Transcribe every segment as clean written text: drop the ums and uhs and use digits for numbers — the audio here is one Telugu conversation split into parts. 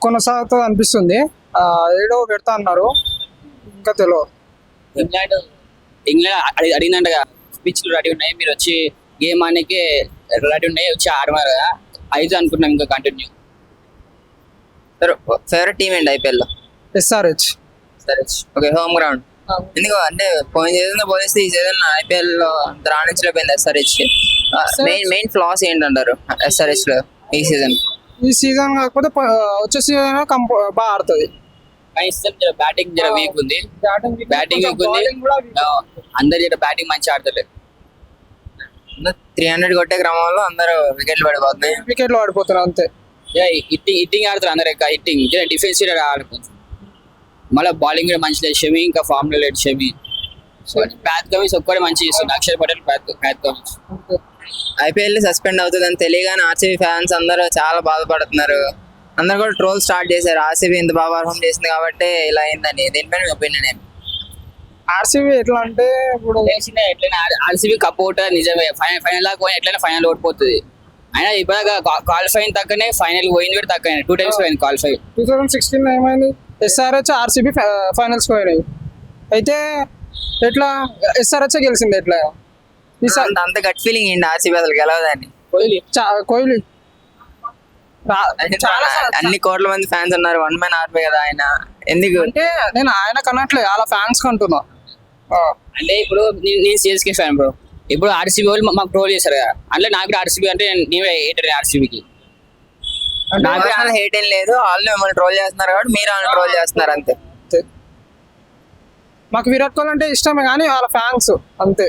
కొనసాగుతుంది అనిపిస్తుంది. ఏడో పెడతా అన్నారు, ఇంకా తెలియదు. ఇంగ్లాండ్ అడిగిందంటగా పిచ్లు రెడీ ఉన్నాయి, మీరు వచ్చి గేమ్ ఆడడానికి రెడీ ఉన్నాయి, వచ్చి ఆడమారు కదా, అయితే అనుకుంటున్నాం ఇంకా కంటిన్యూ. ఫేవరెట్ టీమ్ ఏంటి ఐపీఎల్ లో? ఎస్ఆర్హెచ్. సరే, ఓకే. హోమ్ గ్రౌండ్ ఎందుకు అంటే పోయిన సీజన్ పోలిస్తే ఈ సీజన్ ఐపీఎల్ లో అంత రాణించలేకపోయింది ఎస్ఆర్హెచ్. మెయిన్ ఫ్లాస్ ఏంటంటారు ఎస్ఆర్హెచ్ లో ఈ సీజన్? ఈ సీజన్ కాకపోతే వచ్చే సీజన్ బాగా ఆడుతుంది. బ్యాటింగ్ జర వీక్ ఉంది, బ్యాటింగ్ వీక్ ఉంది, అందరు బ్యాటింగ్ మంచి ఆడతలేదు. 300 కొట్టే క్రమంలో అందరూ వికెట్లు పడిపోతున్నాయి. వికెట్లు పడిపోతున్నారు అంతే. హిట్టింగ్ ఆడుతారు అందరు, హిట్టింగ్ డిఫెన్సివ్ ఆడుతుంది. మళ్ళీ బౌలింగ్ కూడా మంచి లేదు షమి, ఇంకా ఫామ్ లో లేదు షమి. సో ప్యాత్ కమిన్స్ ఒక్కడే మంచి చేస్తుంది, Axar Patel Pat Cummins. IPL suspend అవుతుందని తెలియగానే ఆర్సీబీ ఫ్యాన్స్ అందరూ చాలా బాధపడుతున్నారు. అందరు కూడా ట్రోల్ స్టార్ట్ చేశారు, ఆర్సీబీ ఇంత బాగా పర్ఫామ్ చేసింది కాబట్టి ఇలా అయిందని. దీనిపైన మీ ఒపీనియన్ ఏంటి? ఆర్సీబీ ఎట్లా అంటే ఇప్పుడు ఎట్లయినా ఆర్సీబీ కప్అవుట్ నిజమే, ఫైనల్ దాకా పోయి ఎట్లయినా ఫైనల్ ఓడిపోతుంది. అయినా ఇప్పుడు క్వాలిఫైన్ తక్కనే ఫైనల్ పోయింది కూడా తక్కువ, 2 times పోయింది క్వాలిఫై. 2016 ఏమైంది, ఎస్ఆర్హెచ్ ఆర్సీబీ ఫైనల్స్ పోయినాయి. అయితే ఎట్లా ఎస్ఆర్హెచ్ గెలిచింది ఎట్లా? అంత గట్ ఫీలింగ్ ఏంటి ఆర్సీబీ అసలు గెలవదని? కోహ్లీ అన్ని కోట్ల మంది ఫ్యాన్స్ ఉన్నారు, 1 man ఆర్మీ కదా ఆయన. ఎందుకు అంటే నేను ఆయన కన్నట్లే అలా ఫ్యాన్స్ కంటున్నా. అంటే ఇప్పుడు నేను సిఎస్కే ఫ్యాన్ బ్రో, ఇప్పుడు ఆర్సీబీ వాళ్ళు మాకు ట్రోల్ చేశారు కదా, అంటే నాకు కూడా ఆర్సీబీ అంటే నేనే హేటర్ ఆర్సీబీకి. నాకు హేట్ ఏం లేదు, వాళ్ళు మిమ్మల్ని ట్రోల్ చేస్తున్నారు కాబట్టి మీరు వాళ్ళని ట్రోల్ చేస్తున్నారు అంతే. మాకు విరాట్ కోహ్లీ అంటే ఇష్టమే కానీ వాళ్ళ ఫ్యాన్స్ అంతే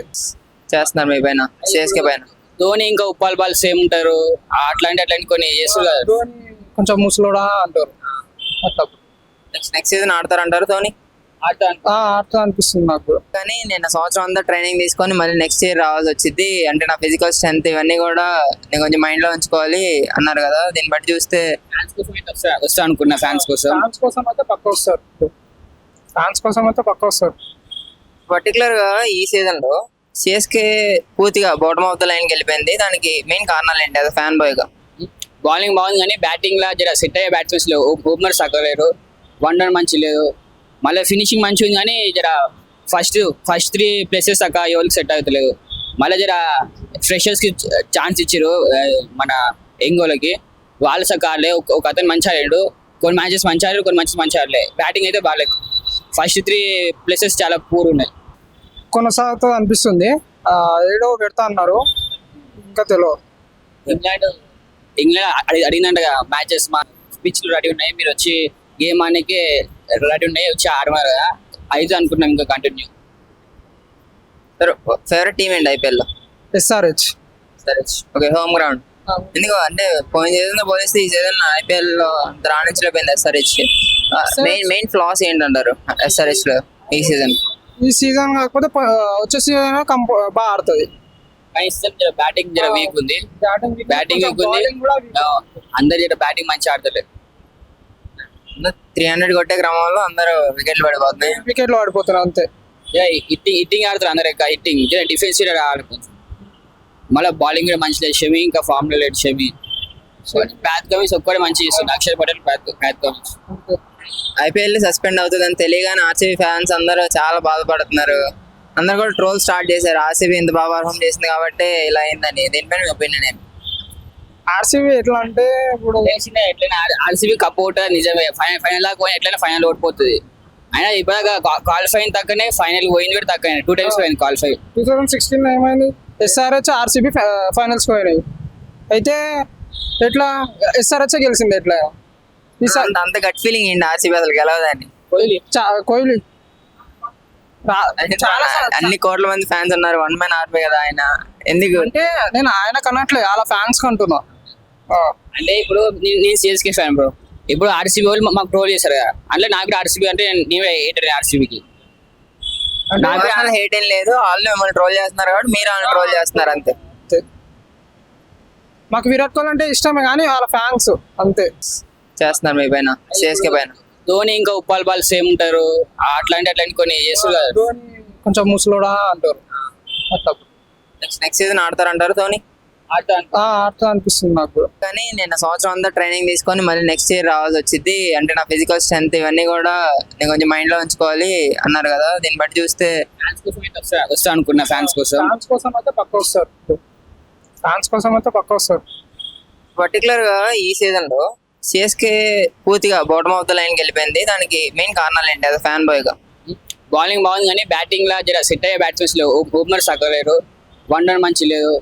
చేస్తున్నారు మీ పైన, సిఎస్కే పైన. ధోని ఇంకా ఉప్పాల్ బాల్ సేమ్ ఉంటారు, అట్లాంటి కొన్ని చేస్తారు. కొంచెం ముసలోడా అంటారు అట్లా. నెక్స్ట్ సీజన్ ఆడతారంటారు ధోని? ఆడుతా అనిపిస్తుంది నాకు కూడా. కానీ నేను సంవత్సరం అంతా ట్రైనింగ్ తీసుకొని మళ్ళీ నెక్స్ట్ ఇయర్ రావాల్సి వచ్చింది. అంటే నా ఫిజికల్ స్ట్రెంత్ ఇవన్నీ కూడా నేను కొంచెం మైండ్ లో ఉంచుకోవాలి అన్నారు కదా, దీన్ని బట్టి చూస్తే వస్తా అనుకున్నా. ఫ్యాన్స్ కోసం అయితే పక్క వస్తారు, పర్టికులర్ గా ఈ సీజన్ లో సిఎస్కే పూర్తిగా బాటమ్ ఆఫ్ ద లైన్ వెళ్ళిపోయింది. దానికి మెయిన్ కారణాలు ఏంటి అది ఫ్యాన్ బాయ్ గా? బౌలింగ్ బాగుంది కానీ బ్యాటింగ్ లా జర సెట్ అయ్యే బ్యాట్స్మెన్స్ లేవు, ఓపెనర్స్ తగ్గలేరు, వన్డర్ మంచి లేదు, మళ్ళీ ఫినిషింగ్ మంచిగా ఉంది కానీ జర ఫస్ట్ 3 places దాకా ఎవరికి సెట్ అవుతలేదు. మళ్ళీ జర ఫ్రెషర్స్ కి ఛాన్స్ ఇచ్చారు మన ఎంగోలకి, వాళ్ళు సక్క ఆడలే. ఒక అతను మంచి ఆడాడు, కొన్ని మ్యాచెస్ మంచి ఆడారు, కొన్ని మ్యాచెస్ మంచి ఆడలే. బ్యాటింగ్ అయితే బాగాలేదు, ఫస్ట్ 3 places చాలా పూర్ ఉన్నాయి. కొనసాగుతుంది అనిపిస్తుంది. ఏడో పెడతా అన్నారు, ఇంకా తెలియదు. ఇంగ్లాండ్ అడిగిందంటగా మ్యాచెస్ మా పిచ్లు రెడీ ఉన్నాయి, మీరు వచ్చి గేమ్ ఆడడానికి రెడీ ఉన్నాయి, వచ్చి ఆడమారు కదా, అయితే అనుకుంటున్నాం ఇంకా కంటిన్యూ. ఫేవరెట్ టీమ్ ఏంటి ఐపీఎల్ లో? ఎస్ఆర్హెచ్. సరే, ఓకే. హోమ్ గ్రౌండ్ ఎందుకు అంటే పోయిన సీజన్ పోలిస్తే ఈ సీజన్ ఐపీఎల్ లో అంత రాణించలేకపోయింది ఎస్ఆర్హెచ్. మెయిన్ ఫ్లాస్ ఏంటంటారు ఎస్ఆర్హెచ్ లో ఈ సీజన్? ఈ సీజన్ కాకపోతే వచ్చే సీజన్ బాగా ఆడుతుంది. బ్యాటింగ్ జర వీక్ ఉంది, బ్యాటింగ్ వీక్ ఉంది, అందరు బ్యాటింగ్ మంచి ఆడతలేదు. 300 కొట్టే క్రమంలో అందరూ వికెట్లు పడిపోతున్నాయి. వికెట్లు పడిపోతున్నారు అంతే. హిట్టింగ్ ఆడతారు అందరు, హిట్టింగ్ డిఫెన్సివ్ ఆడుతుంది. మళ్ళీ బౌలింగ్ కూడా మంచి లేదు షమి, ఇంకా ఫామ్ లో లేదు షమి. సో ప్యాత్ కమిన్స్ ఒక్కడే మంచి చేస్తుంది, Axar Patel Pat Cummins. IPL suspend అవుతుందని తెలియగానే ఆర్సీబీ ఫ్యాన్స్ అందరూ చాలా బాధపడుతున్నారు. అందరు కూడా ట్రోల్ స్టార్ట్ చేశారు, ఆర్సీబీ ఇంత బాగా పర్ఫామ్ చేసింది కాబట్టి ఇలా అయిందని. దీనిపైన మీ ఒపీనియన్ ఏంటి? ఆర్సీబీ ఎట్లా అంటే ఇప్పుడు ఎట్లయినా ఆర్సీబీ కప్అవుట్ నిజమే, ఫైనల్ దాకా పోయి ఎట్లయినా ఫైనల్ ఓడిపోతుంది. అయినా ఇప్పుడు క్వాలిఫైన్ తక్కనే ఫైనల్ పోయింది కూడా తక్కువ, 2 times పోయింది క్వాలిఫై. 2016 ఏమైంది, ఎస్ఆర్హెచ్ ఆర్సీబీ ఫైనల్స్ పోయినాయి. అయితే ఎట్లా ఎస్ఆర్హెచ్ గెలిచింది ఎట్లా? అంత గట్ ఫీలింగ్ ఏంటి ఆర్సీబీ అసలు గెలవదని? కోహ్లీ అన్ని కోట్ల మంది ఫ్యాన్స్ ఉన్నారు, 1 man ఆర్మీ కదా ఆయన. ఎందుకు అంటే నేను ఆయన కన్నట్లే అలా ఫ్యాన్స్ కంటున్నా. అంటే ఇప్పుడు నేను సిఎస్కే ఫ్యాన్ బ్రో, ఇప్పుడు ఆర్సీబీ వాళ్ళు మాకు ట్రోల్ చేశారు కదా, అంటే నాకు కూడా ఆర్సీబీ అంటే నేనే హేటర్ ఆర్సీబీకి. నాకు హేట్ ఏం లేదు, వాళ్ళు మిమ్మల్ని ట్రోల్ చేస్తున్నారు కాబట్టి మీరు వాళ్ళని ట్రోల్ చేస్తున్నారు అంతే. మాకు విరాట్ కోహ్లీ అంటే ఇష్టమే కానీ వాళ్ళ ఫ్యాన్స్ అంతే చేస్తున్నారు మీ పైన, సిఎస్కే పైన. ధోని ఇంకా ఉప్పాల్ బాల్ సేమ్ ఉంటారు, అట్లాంటి కొన్ని చేస్తారు. కొంచెం ముసలోడా అంటారు అట్లా. నెక్స్ట్ సీజన్ ఆడతారంటారు ధోని? ఆడుతుంది అనిపిస్తుంది నాకు కూడా. కానీ నేను సంవత్సరం అంతా ట్రైనింగ్ తీసుకొని మళ్ళీ నెక్స్ట్ ఇయర్ రావాల్సి వచ్చింది. అంటే నా ఫిజికల్ స్ట్రెంత్ ఇవన్నీ కూడా నేను కొంచెం మైండ్ లో ఉంచుకోవాలి అన్నారు కదా. దీన్ని బట్టి చూస్తే ఫ్యాన్స్ కోసం అయితే వస్తా అనుకున్నా, ఫ్యాన్స్ కోసం. ఫ్యాన్స్ కోసం అయితే పక్క వస్తారు. ఫ్యాన్స్ కోసం అయితే పక్క వస్తారు. పర్టికులర్ గా ఈ సీజన్ లో సిఎస్కే పూర్తిగా బాటమ్ ఆఫ్ ద లైన్ వెళ్ళిపోయింది. దానికి మెయిన్ కారణాలు ఏంటి అది ఫ్యాన్ బాయ్ గా? బౌలింగ్ బాగుంది కానీ బ్యాటింగ్ లా జర సెట్ అయ్యే బ్యాట్స్మెన్స్ లేవు. ఓపెనర్ సక్కలేరు, వన్డర్ మంచి లేదు.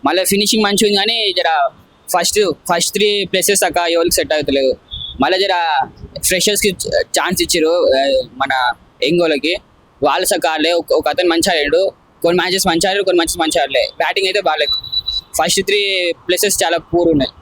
మళ్ళీ ఫినిషింగ్ మంచి ఉంది కానీ జర ఫస్ట్ 3 ప్లేసెస్ అక్క ఎవరికి సెట్ అవుతలేదు. మళ్ళీ జర ఫ్రెషర్స్ కి ఛాన్స్ ఇచ్చారు మన ఎంగోలకి, వాళ్ళు సక్క ఆడలే. ఒక అతను మంచి ఆడాడు, కొన్ని మ్యాచెస్ మంచి ఆడారు, కొన్ని మ్యాచెస్ మంచి ఆడలే. బ్యాటింగ్ అయితే బాగాలేదు. ఫస్ట్ 3 ప్లేసెస్ చాలా పూర్ ఉన్నాయి.